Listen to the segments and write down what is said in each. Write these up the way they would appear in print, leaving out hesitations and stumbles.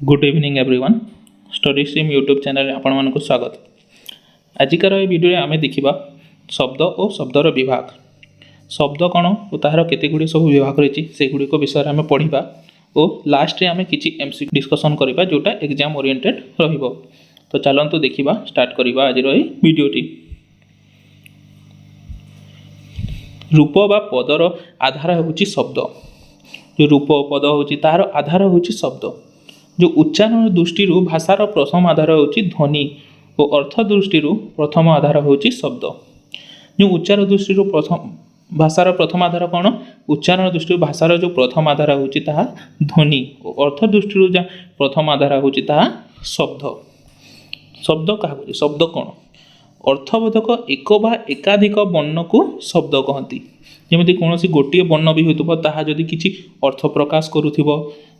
Good evening everyone study stream YouTube channel आपण मानक स्वागत। आजिकार ये वीडियो आम देखा शब्द और शब्दर विभाग शब्द कौन और तार केतेगुड़ी सब विभाग रही से गुड़िक विषय आम पढ़ा और लास्ट आम किसी एमसीक्यू डिस्कसन करवा जोटा एग्जाम ओरिएंटेड रहिबो। तो चलतु देखा स्टार्ट करवा आज वीडियोटी। रूप बा पदर आधार होची शब्द। जो रूप पद होची तार आधार होची शब्द। जो उच्चारण दृष्टि भाषार प्रथम आधार होची ध्वनि और अर्थ दृष्टि प्रथम आधार होची शब्द। जो उच्चारण दृष्टि प्रथम भाषार प्रथम आधार कौन? उच्चारण दृष्टि भाषार जो प्रथम आधार होची ताहा ध्वनि और अर्थ दृष्टि जा प्रथम आधार होची ताहा शब्द। शब्द क्या? शब्द कौन? अर्थबोधक एक बा एकाधिक वर्ण को शब्द कहती। जमी कौन गोटे वर्ण भी होता जदि किसी अर्थ प्रकाश करुथिबो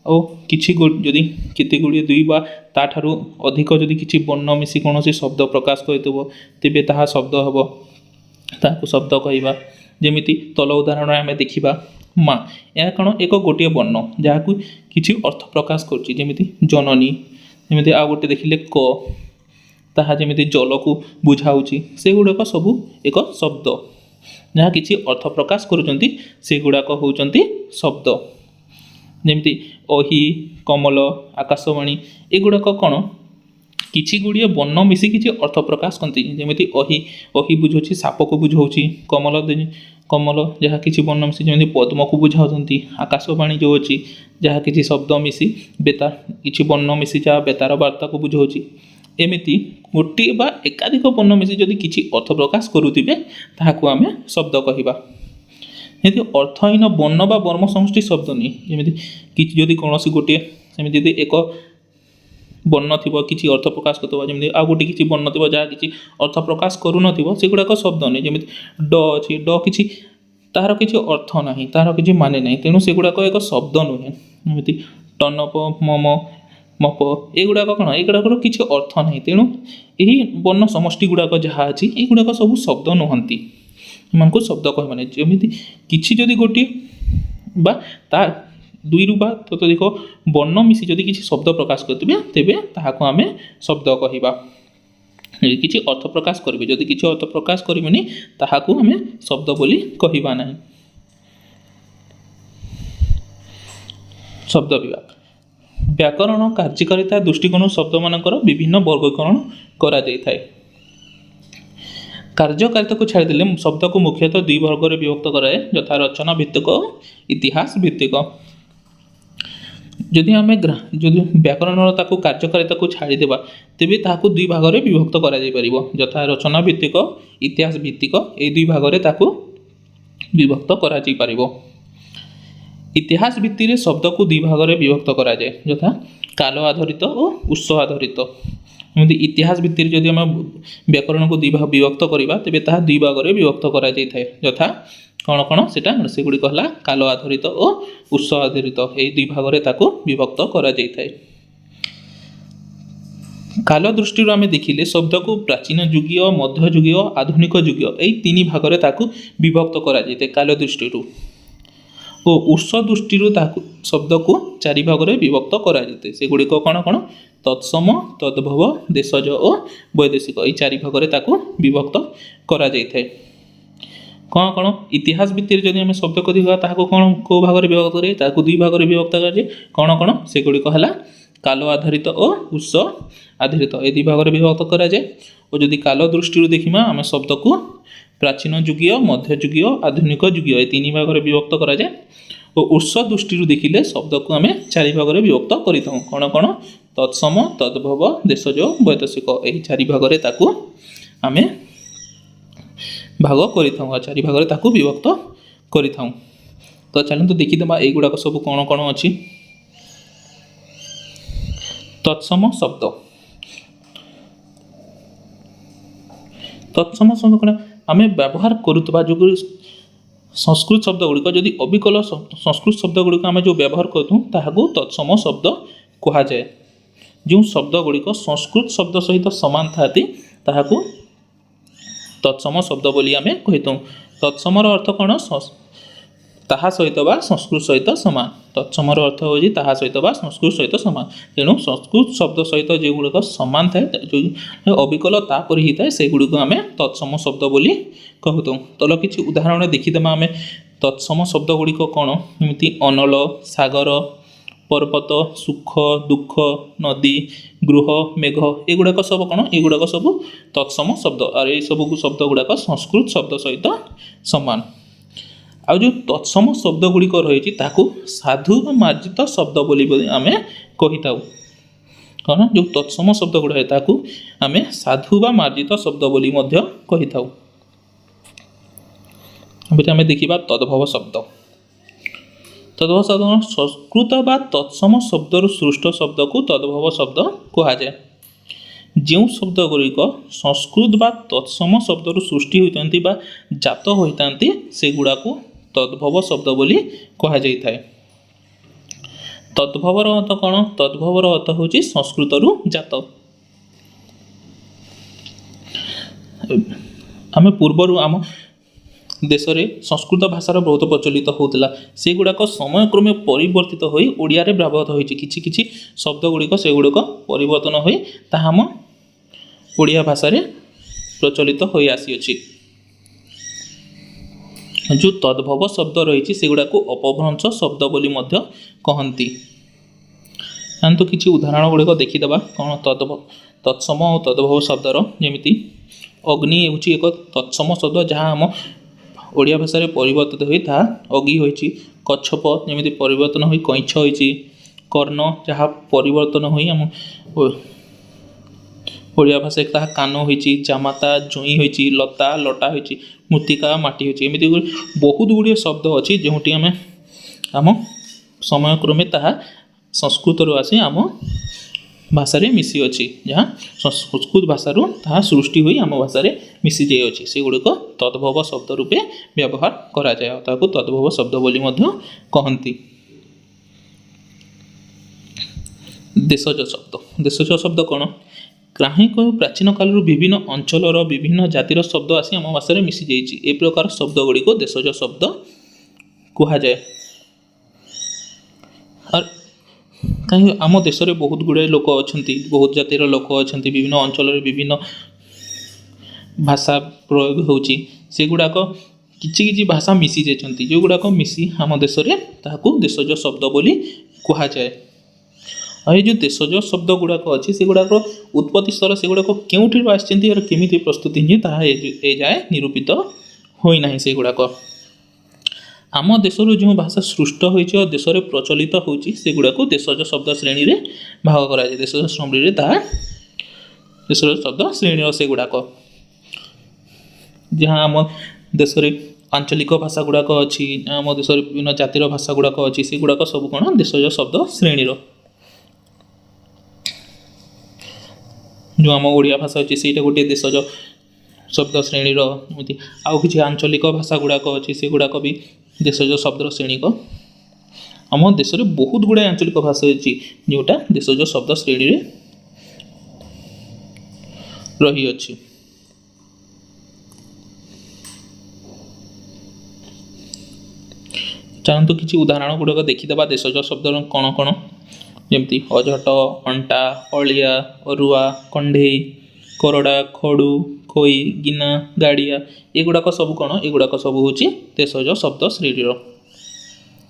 और किसी जदि केते गुड़िए दुई बा ताठारु अधिक जदि किसी वर्ण मिसी कौन शब्द प्रकाश करिथिबो तेबे ताहा शब्द हबो, ताहाकु शब्द कहवा। जेमिति तल उदाहरण आम देखा माँ, यह कौन एक गोटे वर्ण जहाँ किसी अर्थ प्रकाश करुच्ची। जेमिति जननी, जमी आ गोटे देखिले क ताहा जेमिति जल को बुझाऊँची, से गुड़ाक सबू एक शब्द जहाँ किसी अर्थ प्रकाश करुचंती से गुड़ाक होउचंती शब्द। जेमिति अहि, कमल, आकाशवाणी एगुड़ाक कौन किछि गुड़िए वर्ण मिसी किछि अर्थ प्रकाश करती। जेमिति अहि बुझाऊँ साप को बुझाऊँ, कमल जहाँ किछि वर्ण मिसी जमी पद्म को बुझाऊँगी, आकाशवाणी जो अच्छी जहाँ किछि शब्द मिसी बेतार किछि वर्ण मिसी जहाँ बेतार वार्ता को बुझाऊँ। एमिति गोटे बा एकाधिक वर्ण मिसी जदि किछि अर्थ प्रकाश करुथिबे ताहाकु आमे शब्द कहिबा। यदि अर्थहीन वर्ण बा वर्म समष्टि शब्द नहीं। जमी कि जदि कौन गोटे सेमती यदि एक वर्ण थी किसी अर्थ प्रकाश कर जमी आ गोटे किसी वर्ण थी जहाँ किसी अर्थ प्रकाश करूँ से गुड़ाक शब्द नहीं। जमी ड अच्छी ड कि तार किसी अर्थ ना तार किसी माने ना, तेणु से गुड़ाक एक शब्द नुहे। जमी टनप, मम, मप एगुड़ाक कौन एगुड़ाक किसी अर्थ ना, तेणु यही वर्ण समष्टि गुड़ाक जहाँ अच्छी युड़ाक सब शब्द नुहंती, को शब्द कहने। जमी किसी जदि गोटे बा ता दुई रु बा ततोधिक वर्ण मिसी जदि किसी शब्द प्रकाश करेंगे तेबे ताहाको आमे शब्द कहवा। किसी अर्थ प्रकाश करेंगे जदि किसी अर्थ प्रकाश करेंगे ताहाको आमे शब्द बोली कहवा नहीं। शब्द विभाग व्याकरण कार्यकारिता दृष्टिकोण शब्द मानकर विभिन्न वर्गीकरण करा जाय थाए। कार्यकारिता को छाड़देले शब्द को मुख्यतः दुई वर्ग में विभक्त कराए, यथा रचना भित्तिक और इतिहास भित्तिक। जदि आम जदि व्याकरण कार्यकारिता को छाड़देवा तेबे ताहाकु दुई भाग में विभक्त करा जाय परिबो, यथा रचना भित्तिक इतिहास भित्तिक ए दुई भाग में ताकु विभक्त करा जाय परिबो। इतिहास भित्ति शब्द को दुई भाग में विभक्त करा जाय, यथा काल आधारित और उत्स आधारित। जमी इतिहास भित्ति जदि आम व्याकरण को दुई भाग विभक्त करवा तेबे ताहा दुई भाग में विभक्त करा जाय थाए, यथा कौन कौन सेटा से गुड़िक है काल आधारित और उत्स आधारित यही दुई भाग में ताकू विभक्त करा जाय थाए। काल दृष्टि आम देखिले शब्द को प्राचीन युगीय, मध्ययुगीय, आधुनिक युगीय यही तीन भाग में ताकू विभक्त करा जाय थाए काल दृष्टि। और उत्स दृष्टि शब्द को चारि भाग में विभक्त करा जाय, से गुड़िक कौन कौन तत्सम, तद्भव, देशज और वैदेशिक यही चारि भाग में ताकू विभक्त करा जाय थाए। कौन कौन इतिहास भित्ति जदि आम शब्द को देखा ताहाको कौन को भाग में विभक्त करें, ताहाको दुई भाग में विभक्त कराए। कौन कौन से गुड़िक है काल आधारित और उत्स आधारित ये दुई भाग में विभक्त कराए। और जदि काल दृष्टि देखा आम शब्द को प्राचीन युगीय, मध्ययुगीय, आधुनिक युगीय ये तीन भाग में विभक्त कराए। और उत्स दृष्टि देखिले शब्द को आम चारि भाग में विभक्त करिथाउ। कौन कौन तत्सम, तद्भव, देशज, वैदेशिक यही चारि भाग में ताकू आमे भाग कर चारि भाग में ताकू विभक्त कर। तो चलते देखीदे युड़ाक सब कौन कौन अच्छी। तत्सम शब्द, तत्सम शब्द कौन आम व्यवहार करुवा जो संस्कृत शब्द गुड़िक जदि अविकल संस्कृत शब्द गुड़िक आम जो व्यवहार करूँ ताहाकू तत्सम शब्द कह जाए। जो शब्द गुड़िक संस्कृत शब्द सहित समान था ताहाकू तत्सम शब्द बोली आमे कहिथौ। तत्समर अर्थ कौन ତାହା ସହିତ ବା ସଂସ୍କୃତ ସହିତ ସମାନ। ତତ୍ସମର ଅର୍ଥ ହେଉଛି ତାହା ସହିତ ବା ସଂସ୍କୃତ ସହିତ ସମାନ। ତେଣୁ ସଂସ୍କୃତ ଶବ୍ଦ ସହିତ ଯେଉଁଗୁଡ଼ିକ ସମାନ ଥାଏ, ଯେଉଁ ଅବିକଳ ତାପରି ହେଇଥାଏ, ସେଗୁଡ଼ିକୁ ଆମେ ତତ୍ସମ ଶବ୍ଦ ବୋଲି କହୁଥାଉ। ତଲ କିଛି ଉଦାହରଣ ଦେଖିଦେବା ଆମେ। ତତ୍ସମ ଶବ୍ଦ ଗୁଡ଼ିକ କ'ଣ? ଯେମିତି ଅନଳ, ସାଗର, ପର୍ବତ, ସୁଖ, ଦୁଃଖ, ନଦୀ, ଗୃହ, ମେଘ, ଏଗୁଡ଼ାକ ସବୁ କ'ଣ? ଏଗୁଡ଼ାକ ସବୁ ତତ୍ସମ ଶବ୍ଦ। ଆଉ ଏଇସବୁ ଶବ୍ଦ ଗୁଡ଼ାକ ସଂସ୍କୃତ ଶବ୍ଦ ସହିତ ସମାନ। ଆଉ ଯେଉଁ ତତ୍ସମ ଶବ୍ଦ ଗୁଡ଼ିକ ରହିଛି ତାକୁ ସାଧୁ ବା ମାର୍ଜିତ ଶବ୍ଦ ବୋଲି ଆମେ କହିଥାଉ। କ'ଣ? ଯେଉଁ ତତ୍ସମ ଶବ୍ଦ ଗୁଡ଼ାକ ତାକୁ ଆମେ ସାଧୁ ବା ମାର୍ଜିତ ଶବ୍ଦ ବୋଲି ମଧ୍ୟ କହିଥାଉ। ଏବେ ଆମେ ଦେଖିବା ତଦ୍ଭବ ଶବ୍ଦ। ତଦ୍ଭବ ଶବ୍ଦ ସଂସ୍କୃତ ବା ତତ୍ସମ ଶବ୍ଦରୁ ସୃଷ୍ଟ ଶବ୍ଦକୁ ତଦ୍ଭବ ଶବ୍ଦ କୁହାଯାଏ। ଯେଉଁ ଶବ୍ଦ ଗୁଡ଼ିକ ସଂସ୍କୃତ ବା ତତ୍ସମ ଶବ୍ଦରୁ ସୃଷ୍ଟି ହୋଇଥାନ୍ତି ବା ଜାତ ହୋଇଥାନ୍ତି ସେଗୁଡ଼ାକୁ ତଦ୍ଭବ ଶବ୍ଦ ବୋଲି କୁହାଯାଇଥାଏ। ତଦ୍ଭବର ଅର୍ଥ କ'ଣ? ତଦ୍ଭବର ଅର୍ଥ ହେଉଛି ସଂସ୍କୃତରୁ ଜାତ। ଆମେ ପୂର୍ବରୁ ଆମ ଦେଶରେ ସଂସ୍କୃତ ଭାଷାର ବହୁତ ପ୍ରଚଳିତ ହେଉଥିଲା। ସେଗୁଡ଼ାକ ସମୟକ୍ରମେ ପରିବର୍ତ୍ତିତ ହୋଇ ଓଡ଼ିଆରେ ବ୍ୟବହୃତ ହୋଇଛି। କିଛି କିଛି ଶବ୍ଦ ଗୁଡ଼ିକ ସେଗୁଡ଼ିକ ପରିବର୍ତ୍ତନ ହୋଇ ତାହା ଆମ ଓଡ଼ିଆ ଭାଷାରେ ପ୍ରଚଳିତ ହୋଇ ଆସିଅଛି। ଯେଉଁ ତଦ୍ଭବ ଶବ୍ଦ ରହିଛି ସେଗୁଡ଼ାକୁ ଅପଭ୍ରଂଶ ଶବ୍ଦ ବୋଲି ମଧ୍ୟ କହନ୍ତି। ଜାଣନ୍ତୁ କିଛି ଉଦାହରଣ ଗୁଡ଼ିକ ଦେଖିଦେବା। କ'ଣ? ତତ୍ସମ ଓ ତଦ୍ଭବ ଶବ୍ଦର ଯେମିତି ଅଗ୍ନି ହେଉଛି ଏକ ତତ୍ସମ ଶବ୍ଦ ଯାହା ଆମ ଓଡ଼ିଆ ଭାଷାରେ ପରିବର୍ତ୍ତିତ ହୋଇ ତାହା ଅଗି ହୋଇଛି। କଚ୍ଛପ ଯେମିତି ପରିବର୍ତ୍ତନ ହୋଇ କଇଁଛ ହୋଇଛି। କର୍ଣ୍ଣ ଯାହା ପରିବର୍ତ୍ତନ ହୋଇ ଆମ ଓଡ଼ିଆ ଭାଷାରେ ତାହା କାନ ହୋଇଛି। ଜାମାତା ଜୁଇଁ ହୋଇଛି। ଲତା ଲଟା ହୋଇଛି। ମୃତ୍ତିକା ମାଟି ହୋଇଛି। ଏମିତି ବହୁତ ଗୁଡ଼ିଏ ଶବ୍ଦ ଅଛି ଯେଉଁଠି ଆମେ ଆମ ସମୟକ୍ରମେ ତାହା ସଂସ୍କୃତରୁ ଆସି ଆମ ଭାଷାରେ ମିଶିଅଛି। ଯାହା ସଂସ୍କୃତ ଭାଷାରୁ ତାହା ସୃଷ୍ଟି ହୋଇ ଆମ ଭାଷାରେ ମିଶି ଯାଇଅଛି। ସେଗୁଡ଼ିକ ତଦ୍ଭବ ଶବ୍ଦ ରୂପେ ବ୍ୟବହାର କରାଯାଏ ଆଉ ତାହାକୁ ତଦ୍ଭବ ଶବ୍ଦ ବୋଲି ମଧ୍ୟ କହନ୍ତି। ଦେଶଜ ଶବ୍ଦ। ଦେଶଜ ଶବ୍ଦ କ'ଣ? କାହିଁକ ପ୍ରାଚୀନ କାଳରୁ ବିଭିନ୍ନ ଅଞ୍ଚଳର ବିଭିନ୍ନ ଜାତିର ଶବ୍ଦ ଆସି ଆମ ଭାଷାରେ ମିଶିଯାଇଛି। ଏ ପ୍ରକାର ଶବ୍ଦ ଗୁଡ଼ିକୁ ଦେଶଜ ଶବ୍ଦ କୁହାଯାଏ। କାହିଁକି ଆମ ଦେଶରେ ବହୁତ ଗୁଡ଼ିଏ ଲୋକ ଅଛନ୍ତି, ବହୁତ ଜାତିର ଲୋକ ଅଛନ୍ତି, ବିଭିନ୍ନ ଅଞ୍ଚଳରେ ବିଭିନ୍ନ ଭାଷା ପ୍ରୟୋଗ ହେଉଛି। ସେଗୁଡ଼ାକ କିଛି କିଛି ଭାଷା ମିଶି ଯାଇଛନ୍ତି। ଯେଉଁଗୁଡ଼ାକ ମିଶି ଆମ ଦେଶରେ ତାହାକୁ ଦେଶଜ ଶବ୍ଦ ବୋଲି କୁହାଯାଏ। ଆଉ ଏ ଯେଉଁ ଦେଶଜ ଶବ୍ଦ ଗୁଡ଼ାକ ଅଛି ସେଗୁଡ଼ାକ ଉତ୍ପତ୍ତି ସ୍ଥଳ ସେଗୁଡ଼ାକ କେଉଁଠିରୁ ଆସିଛନ୍ତି ଆଉ କେମିତି ପ୍ରସ୍ତୁତି ହେଇଛି ତାହା ଏଯାଏ ନିରୂପିତ ହୋଇନାହିଁ। ସେଗୁଡ଼ାକ ଆମ ଦେଶରୁ ଯେଉଁ ଭାଷା ସୃଷ୍ଟ ହୋଇଛି ଓ ଦେଶରେ ପ୍ରଚଳିତ ହେଉଛି ସେଗୁଡ଼ାକୁ ଦେଶଜ ଶବ୍ଦ ଶ୍ରେଣୀରେ ଭାଗ କରାଯାଏ। ଦେଶଜ ଶ୍ରେଣୀରେ ତାହା ଦେଶଜ ଶବ୍ଦ ଶ୍ରେଣୀର ସେଗୁଡ଼ାକ ଯାହା ଆମ ଦେଶରେ ଆଞ୍ଚଳିକ ଭାଷା ଗୁଡ଼ାକ ଅଛି, ଆମ ଦେଶରେ ବିଭିନ୍ନ ଜାତିର ଭାଷା ଗୁଡ଼ାକ ଅଛି, ସେଗୁଡ଼ାକ ସବୁ କ'ଣ? ଦେଶଜ ଶବ୍ଦ ଶ୍ରେଣୀର। ଯେଉଁ ଆମ ଓଡ଼ିଆ ଭାଷା ଅଛି ସେଇଟା ଗୋଟିଏ ଦେଶଜ ଶବ୍ଦ ଶ୍ରେଣୀର। ଏମିତି ଆଉ କିଛି ଆଞ୍ଚଳିକ ଭାଷା ଗୁଡ଼ାକ ଅଛି ସେଗୁଡ଼ାକ ବି ଦେଶଜ ଶବ୍ଦ ଶ୍ରେଣୀକ। ଆମ ଦେଶରେ ବହୁତ ଗୁଡ଼ାଏ ଆଞ୍ଚଳିକ ଭାଷା ଅଛି ଯେଉଁଟା ଦେଶଜ ଶବ୍ଦ ଶ୍ରେଣୀରେ ରହିଅଛି। ଚାଲନ୍ତୁ କିଛି ଉଦାହରଣ ଗୁଡ଼ିକ ଦେଖିଦେବା ଦେଶଜ ଶବ୍ଦର କ'ଣ କ'ଣ? ଯେମିତି ଅଝଟ, ଅଣ୍ଟା, ଅଳିଆ, ଅରୁଆ, କଣ୍ଢେଇ, କରଡ଼ା, ଖଡ଼ୁ, ଖୋଇ, ଗିନା, ଗାଡ଼ିଆ, ଏଗୁଡ଼ାକ ସବୁ କ'ଣ? ଏଗୁଡ଼ାକ ସବୁ ହେଉଛି ଦେଶଜ ଶବ୍ଦ ଶ୍ରେଣୀର।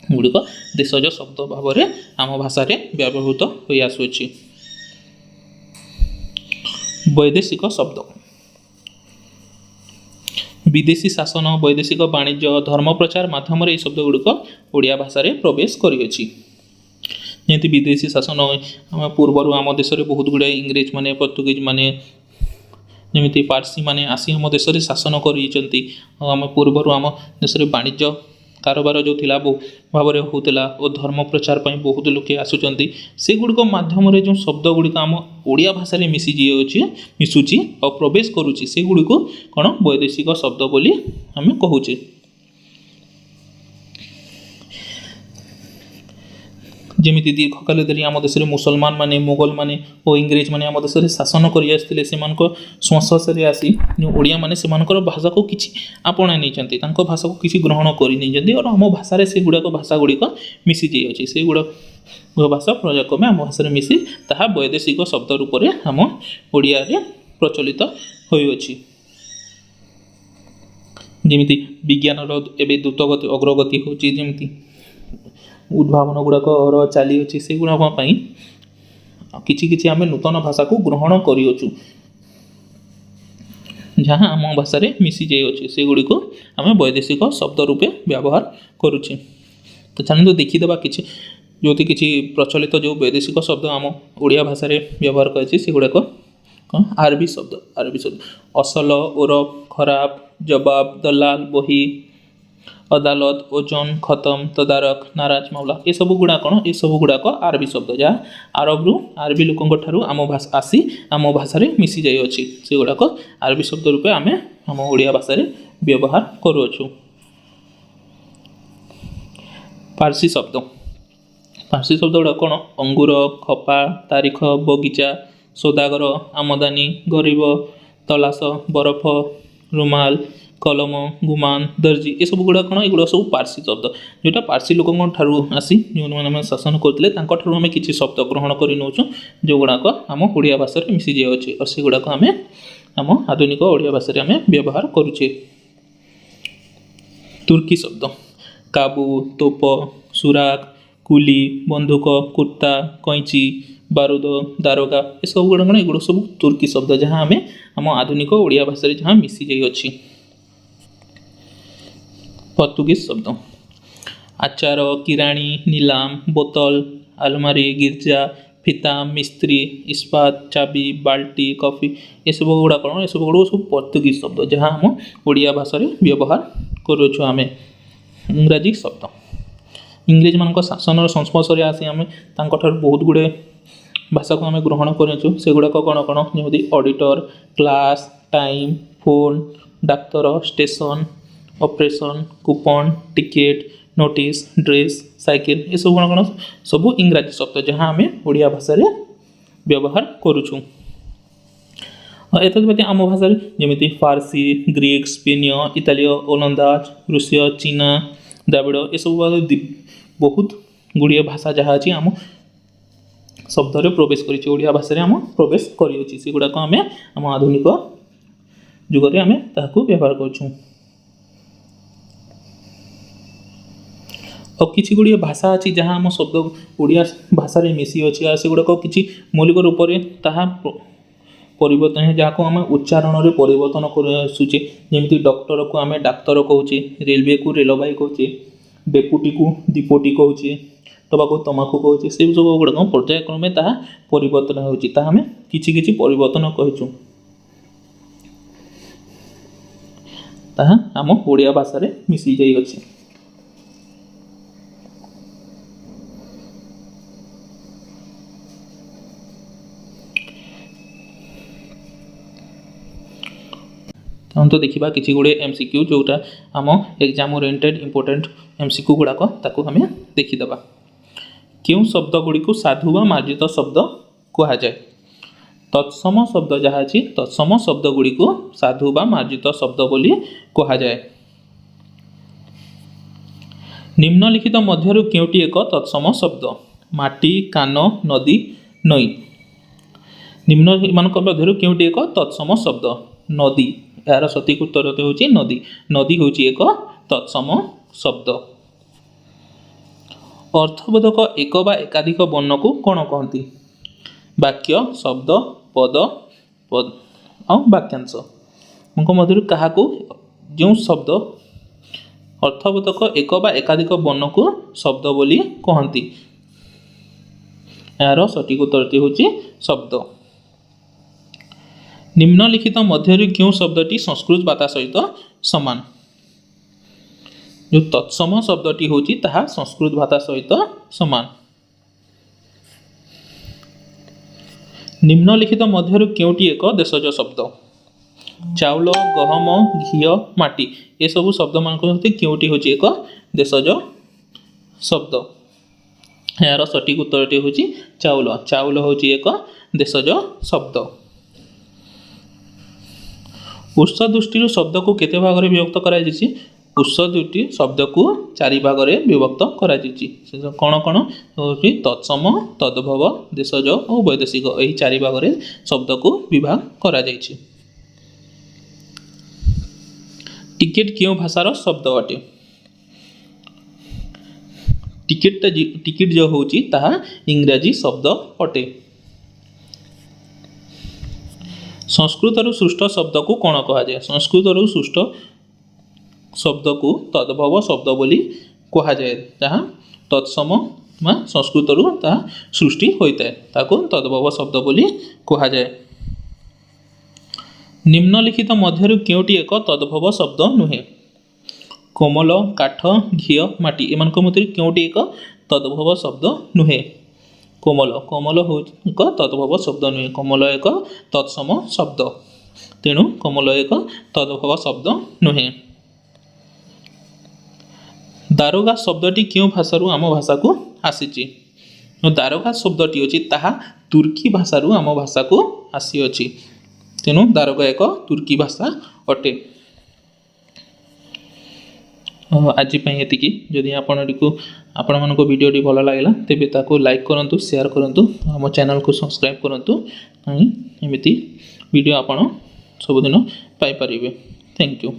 ଗୁଡ଼ିକ ଦେଶଜ ଶବ୍ଦ ଭାବରେ ଆମ ଭାଷାରେ ବ୍ୟବହୃତ ହୋଇ ଆସୁଅଛି। ବୈଦେଶିକ ଶବ୍ଦ। ବିଦେଶୀ ଶାସନ, ବୈଦେଶିକ ବାଣିଜ୍ୟ, ଧର୍ମ ପ୍ରଚାର ମାଧ୍ୟମରେ ଏହି ଶବ୍ଦ ଗୁଡ଼ିକ ଓଡ଼ିଆ ଭାଷାରେ ପ୍ରବେଶ କରିଅଛି। ଯେମିତି ବିଦେଶୀ ଶାସନ, ଆମ ପୂର୍ବରୁ ଆମ ଦେଶରେ ବହୁତ ଗୁଡ଼ାଏ ଇଂରେଜ ମାନେ, ପର୍ତ୍ତୁଗୀଜ ମାନେ, ଯେମିତି ପାର୍ସୀ ମାନେ ଆସି ଆମ ଦେଶରେ ଶାସନ କରିଛନ୍ତି। ଆଉ ଆମ ପୂର୍ବରୁ ଆମ ଦେଶରେ ବାଣିଜ୍ୟ କାରବାର ଯେଉଁ ଥିଲା ବହୁ ଭାବରେ ହେଉଥିଲା ଓ ଧର୍ମ ପ୍ରଚାର ପାଇଁ ବହୁତ ଲୋକେ ଆସୁଛନ୍ତି। ସେଗୁଡ଼ିକ ମାଧ୍ୟମରେ ଯେଉଁ ଶବ୍ଦ ଗୁଡ଼ିକ ଆମ ଓଡ଼ିଆ ଭାଷାରେ ମିଶୁଛି ଆଉ ପ୍ରବେଶ କରୁଛି ସେଗୁଡ଼ିକୁ କ'ଣ? ବୈଦେଶିକ ଶବ୍ଦ ବୋଲି ଆମେ କହୁଛେ। ଯେମିତି ଦୀର୍ଘକାଳ ଧରି ଆମ ଦେଶରେ ମୁସଲମାନ ମାନେ ମୋଗଲ ମାନେ ଓ ଇଂରେଜ ମାନେ ଆମ ଦେଶରେ ଶାସନ କରି ଆସିଥିଲେ, ସେମାନଙ୍କ ସଂସ୍ପର୍ଶରେ ଆସି ଓଡ଼ିଆମାନେ ସେମାନଙ୍କର ଭାଷାକୁ କିଛି ଆପଣାଇ ନେଇଛନ୍ତି, ତାଙ୍କ ଭାଷାକୁ କିଛି ଗ୍ରହଣ କରି ନେଇଛନ୍ତି। ଆଉ ଆମ ଭାଷାରେ ସେଗୁଡ଼ାକ ଭାଷା ଗୁଡ଼ିକ ମିଶି ଯାଇଅଛି। ସେଗୁଡ଼ାକ ଭାଷା ପର୍ଯ୍ୟାୟକ୍ରମେ ଆମ ଭାଷାରେ ମିଶି ତାହା ବୈଦେଶିକ ଶବ୍ଦ ରୂପରେ ଆମ ଓଡ଼ିଆରେ ପ୍ରଚଳିତ ହୋଇଅଛି। ଯେମିତି ବିଜ୍ଞାନର ଏବେ ଦ୍ରୁତଗତି ଅଗ୍ରଗତି ହେଉଛି, ଯେମିତି ଉଦ୍ଭାବନ ଗୁଡ଼ାକର ଚାଲିଅଛି, ସେଗୁଡ଼ାକ ପାଇଁ କିଛି କିଛି ଆମେ ନୂତନ ଭାଷାକୁ ଗ୍ରହଣ କରିଅଛୁ, ଯାହା ଆମ ଭାଷାରେ ମିଶି ଯାଇଅଛି। ସେଗୁଡ଼ିକୁ ଆମେ ବୈଦେଶିକ ଶବ୍ଦ ରୂପେ ବ୍ୟବହାର କରୁଛେ। ତ ଚାଲନ୍ତୁ ଦେଖିଦେବା କିଛି ଯେଉଁଠି କିଛି ପ୍ରଚଳିତ ଯେଉଁ ବୈଦେଶିକ ଶବ୍ଦ ଆମ ଓଡ଼ିଆ ଭାଷାରେ ବ୍ୟବହାର କରାଯାଇଛି ସେଗୁଡ଼ାକ କ'ଣ? ଆରବୀ ଶବ୍ଦ। ଆରବୀ ଶବ୍ଦ ଅସଲ, ଓରଫ, ଖରାପ, ଜବାବ, ଦଲାଲ, ବହି, ଅଦାଲତ, ଓଜନ, ଖତମ, ତଦାରଖ, ନାରାଜ, ମାମଲା, ଏସବୁ ଗୁଡ଼ାକ କ'ଣ? ଏସବୁ ଗୁଡ଼ାକ ଆରବୀ ଶବ୍ଦ, ଯାହା ଆରବରୁ ଆରବୀ ଲୋକଙ୍କ ଠାରୁ ଆମ ଭାଷା ଆସି ଆମ ଭାଷାରେ ମିଶି ଯାଇଅଛି। ସେଗୁଡ଼ାକ ଆରବୀ ଶବ୍ଦ ରୂପେ ଆମେ ଆମ ଓଡ଼ିଆ ଭାଷାରେ ବ୍ୟବହାର କରୁଅଛୁ। ପାର୍ସୀ ଶବ୍ଦ। ପାର୍ସୀ ଶବ୍ଦ ଗୁଡ଼ାକ କ'ଣ? ଅଙ୍ଗୁର, ଖପା, ତାରିଖ, ବଗିଚା, ସୌଦାଗର, ଆମଦାନୀ, ଗରିବ, ତଲାସ, ବରଫ, ରୁମାଲ, କଲମ, ଗୁମାନ, ଦର୍ଜି, ଏସବୁ ଗୁଡ଼ାକ କ'ଣ? ଏଗୁଡ଼ା ସବୁ ପାର୍ସୀ ଶବ୍ଦ, ଯେଉଁଟା ପାର୍ସୀ ଲୋକଙ୍କ ଠାରୁ ଆସି ଯେଉଁମାନେ ଆମେ ଶାସନ କରୁଥିଲେ ତାଙ୍କଠାରୁ ଆମେ କିଛି ଶବ୍ଦ ଗ୍ରହଣ କରି ନେଉଛୁ, ଯେଉଁଗୁଡ଼ାକ ଆମ ଓଡ଼ିଆ ଭାଷାରେ ମିଶି ଯାଉଅଛି। ଆଉ ସେଗୁଡ଼ାକ ଆମେ ଆମ ଆଧୁନିକ ଓଡ଼ିଆ ଭାଷାରେ ଆମେ ବ୍ୟବହାର କରୁଛେ। ତୁର୍କୀ ଶବ୍ଦ। କାବୁ, ତୋପ, ସୁରାକ, କୁଲି, ବନ୍ଧୁକ, କୁର୍ତ୍ତା, କଇଁଚି, ବାରୁଦ, ଦାରୋଗା, ଏସବୁ ଗୁଡ଼ାକ ଏଗୁଡ଼ା ସବୁ ତୁର୍କୀ ଶବ୍ଦ, ଯାହା ଆମେ ଆମ ଆଧୁନିକ ଓଡ଼ିଆ ଭାଷାରେ ଯାହା ମିଶି ଯାଇଅଛି। ପର୍ତ୍ତୁଗୀଜ ଶବ୍ଦ। ଆଚାର, କିରାଣୀ, ନିଲାମ, ବୋତଲ, ଆଲମାରୀ, ଗିର୍ଜା, ଫିତା, ମିସ୍ତ୍ରୀ, ଇସ୍ପାତ, ଚାବି, ବାଲ୍ଟି, କଫି, ଏସବୁ ଗୁଡ଼ାକ ଏସବୁ ସବୁ ପର୍ତ୍ତୁଗୀଜ ଶବ୍ଦ, ଯାହା ଆମ ଓଡ଼ିଆ ଭାଷାରେ ବ୍ୟବହାର କରୁଅଛୁ ଆମେ। ଇଂରାଜୀ ଶବ୍ଦ। ଇଂରେଜମାନଙ୍କ ଶାସନର ସଂସ୍ପର୍ଶରେ ଆସି ଆମେ ତାଙ୍କଠାରୁ ବହୁତ ଗୁଡ଼ିଏ ଭାଷାକୁ ଆମେ ଗ୍ରହଣ କରିଅଛୁ। ସେଗୁଡ଼ାକ କ'ଣ କ'ଣ? ଯେମିତି ଅଡ଼ିଟର, କ୍ଲାସ୍, ଟାଇମ୍, ଫୋନ୍, ଡାକ୍ତର, station, operation, coupon, ticket, notice, dress, cycle, ଏସବୁ କ'ଣ କ'ଣ? ସବୁ ଇଂରାଜୀ ଶବ୍ଦ, ଯାହା ଆମେ ଓଡ଼ିଆ ଭାଷାରେ ବ୍ୟବହାର କରୁଛୁ। ଏତଦ୍ବ୍ୟତୀତ ଆମ ଭାଷାରେ ଯେମିତି ଫାର୍ସୀ, ଗ୍ରୀକ୍, ସ୍ପେନୀୟ, ଇତାଲୀୟ, ଓଲନ୍ଦାଜ, ରୁଷୀୟ, ଚୀନା, ଦ୍ରାବିଡ଼, ଏସବୁ ବହୁତ ଗୁଡ଼ିଏ ଭାଷା ଯାହା ଅଛି ଆମ ଶବ୍ଦରେ ପ୍ରବେଶ କରିଛି, ଓଡ଼ିଆ ଭାଷାରେ ଆମ ପ୍ରବେଶ କରିଅଛି। ସେଗୁଡ଼ାକ ଆମେ ଆମ ଆଧୁନିକ ଯୁଗରେ ଆମେ ତାହାକୁ ବ୍ୟବହାର କରୁଛୁ। ଆଉ କିଛି ଗୁଡ଼ିଏ ଭାଷା ଅଛି ଯାହା ଆମ ଶବ୍ଦ ଓଡ଼ିଆ ଭାଷାରେ ମିଶିଅଛି, ଆଉ ସେଗୁଡ଼ାକ କିଛି ମୌଳିକ ରୂପରେ ତାହା ପରିବର୍ତ୍ତନ, ଯାହାକୁ ଆମେ ଉଚ୍ଚାରଣରେ ପରିବର୍ତ୍ତନ କରି ଆସୁଛେ। ଯେମିତି ଡକ୍ଟରକୁ ଆମେ ଡାକ୍ତର କହୁଛେ, ରେଲୱେକୁ ରେଳବାଇ କହୁଛେ, ଡେପୁଟିକୁ ଦୀପଟି କହୁଛେ, ଟବାକୁ ତମାଖୁ କହୁଛେ। ସେସବୁ ଗୁଡ଼ାକ ପର୍ଯ୍ୟାୟକ୍ରମେ ତାହା ପରିବର୍ତ୍ତନ ହେଉଛି, ତାହା ଆମେ କିଛି କିଛି ପରିବର୍ତ୍ତନ କହିଛୁ, ତାହା ଆମ ଓଡ଼ିଆ ଭାଷାରେ ମିଶି ଯାଇଅଛି। ତ ଦେଖିବା କିଛି ଗୁଡ଼ିଏ MCQ, ଯେଉଁଟା ଆମ ଏକ୍ଜାମ୍ ଓରିଏଣ୍ଟେଡ୍ ଇମ୍ପୋର୍ଟାଣ୍ଟ MCQ ଗୁଡ଼ାକ, ତାକୁ ଆମେ ଦେଖିଦେବା। କେଉଁ ଶବ୍ଦ ଗୁଡ଼ିକୁ ସାଧୁ ବା ମାର୍ଜିତ ଶବ୍ଦ କୁହାଯାଏ? ତତ୍ସମ ଶବ୍ଦ ଯାହା ଅଛି, ତତ୍ସମ ଶବ୍ଦ ଗୁଡ଼ିକୁ ସାଧୁ ବା ମାର୍ଜିତ ଶବ୍ଦ ବୋଲି କୁହାଯାଏ। ନିମ୍ନଲିଖିତ ମଧ୍ୟରୁ କେଉଁଟି ଏକ ତତ୍ସମ ଶବ୍ଦ? ମାଟି, କାନ, ନଦୀ, ନଈ। ନିମ୍ନମାନଙ୍କ ମଧ୍ୟରୁ କେଉଁଟି ଏକ ତତ୍ସମ ଶବ୍ଦ? ନଦୀ। ଏହାର ସଠିକ୍ ଉତ୍ତର ହେଉଛି ନଦୀ। ନଦୀ ହେଉଛି ଏକ ତତ୍ସମ ଶବ୍ଦ। ଅର୍ଥବୋଧକ ଏକ ବା ଏକାଧିକ ବର୍ଣ୍ଣକୁ କ'ଣ କହନ୍ତି? ବାକ୍ୟ, ଶବ୍ଦ, ପଦ ଆଉ ବାକ୍ୟାଂଶ। ଙ୍କ ମଧ୍ୟରୁ କାହାକୁ ଯେଉଁ ଶବ୍ଦ ଅର୍ଥବୋଧକ ଏକ ବା ଏକାଧିକ ବର୍ଣ୍ଣକୁ ଶବ୍ଦ ବୋଲି କହନ୍ତି? ଏହାର ସଠିକ୍ ଉତ୍ତରଟି ହେଉଛି ଶବ୍ଦ। ନିମ୍ନଲିଖିତ ମଧ୍ୟରୁ କେଉଁ ଶବ୍ଦଟି ସଂସ୍କୃତ ଭାଷା ସହିତ ସମାନ? ଯେଉଁ ତତ୍ସମ ଶବ୍ଦଟି ହେଉଛି ତାହା ସଂସ୍କୃତ ଭାଷା ସହିତ ସମାନ। ନିମ୍ନଲିଖିତ ମଧ୍ୟରୁ କେଉଁଟି ଏକ ଦେଶଜ ଶବ୍ଦ? ଚାଉଳ, ଗହମ, ଘିଅ, ମାଟି, ଏସବୁ ଶବ୍ଦମାନଙ୍କ ମଧ୍ୟରୁ କେଉଁଟି ହେଉଛି ଏକ ଦେଶଜ ଶବ୍ଦ? यार सठिक उत्तरटी हूँ चाउल। चाउल हूँ एक देशज शब्द। उत्स दृष्टि शब्द को केते भाग में विभक्त कर उत्स दुटी शब्द को चारि भाग में विभक्त कर कौन कौन हूँ तत्सम तद्भव देशज और वैदेशिक यही चारि भाग में शब्द को विभाग करा टिकेट क्यों भाषार शब्द अटे? टिकेट जो हूँ इंग्राजी शब्द अटे। संस्कृत सृष्ट शब्द को कौन कह जाए? संस्कृत सृष्ट शब्द को तद्भव शब्द बोली कह जाए। जहाँ तत्सम संस्कृत सृष्टि होता है ताको तद्भव शब्द बोली कह जाए। निम्नलिखित मध्य क्योंटी एक तद्भव शब्द नुहे? कोमल काठ घी माटी एमान मध्य क्योंटी एक तद्भव शब्द नुहे? कोमल कोमल हूँ एक तद्भव शब्द नुहे। कोमल एक तत्सम शब्द तेणु कोमल एक तद्भव शब्द नुहे। दारोगा शब्दटी क्यों भाषारू आम भाषा को आसी? दारोगा शब्दटी अच्छी ताहा तुर्की भाषारू आम भाषा को आसी अछि तेणु दारोगा एक तुर्की भाषा अटे। आज एतिकी जदि आपण मानको वीडियोटी भल लगे तेबे ताको लाइक करंतु शेयर करंतु आम चैनल को सब्सक्राइब करंतु एमिति वीडियो आपण सबुदिन पाई परिबे। Thank you.